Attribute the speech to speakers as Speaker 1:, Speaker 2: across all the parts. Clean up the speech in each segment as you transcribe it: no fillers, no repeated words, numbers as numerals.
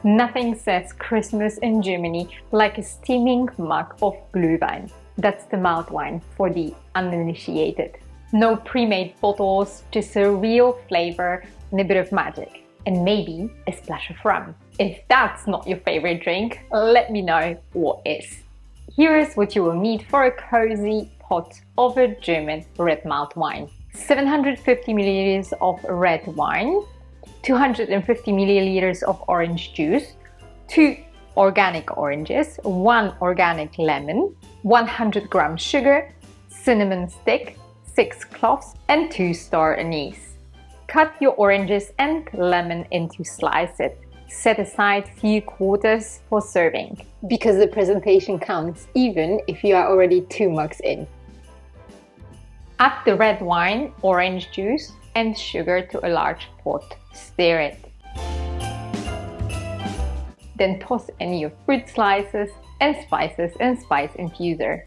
Speaker 1: Nothing says Christmas in Germany like a steaming mug of Glühwein. That's the mulled wine for the uninitiated. No pre-made bottles, just a real flavor and a bit of magic. And maybe a splash of rum. If that's not your favorite drink, let me know what is. Here is what you will need for a cozy pot of a German red mulled wine. 750 milliliters of red wine, 250 milliliters of orange juice, 2 organic oranges, 1 organic lemon, 100 grams sugar, cinnamon stick, 6 cloves and 2 star anise. Cut your oranges and lemon into slices. Set aside few quarters for serving, because the presentation counts even if you are already 2 mugs in. Add the red wine, orange juice and sugar to a large pot. Stir it. Then toss in your fruit slices and spices and spice infuser.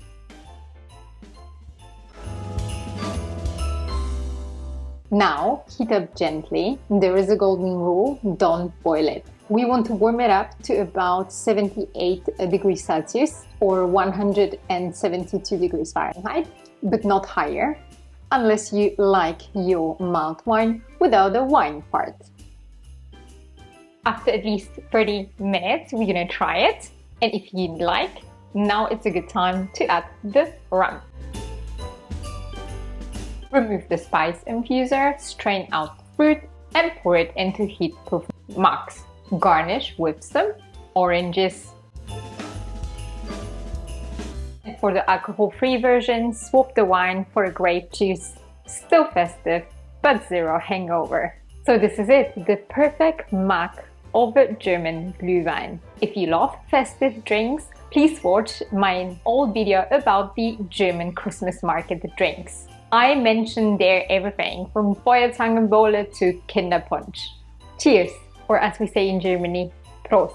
Speaker 1: Now heat up gently. There is a golden rule, don't boil it. We want to warm it up to about 78 degrees Celsius or 172 degrees Fahrenheit, but not higher, unless you like your mulled wine without the wine part. After at least 30 minutes, we're gonna try it. And if you like, now it's a good time to add the rum. Remove the spice infuser, strain out the fruit and pour it into heat-proof mugs. Garnish with some oranges. And for the alcohol-free version, swap the wine for a grape juice. Still festive, but zero hangover. So this is it, the perfect mug of a German Glühwein. If you love festive drinks, please watch my old video about the German Christmas market drinks. I mentioned there everything from Feuerzangenbowle to Kinderpunsch. Cheers, or as we say in Germany, Prost!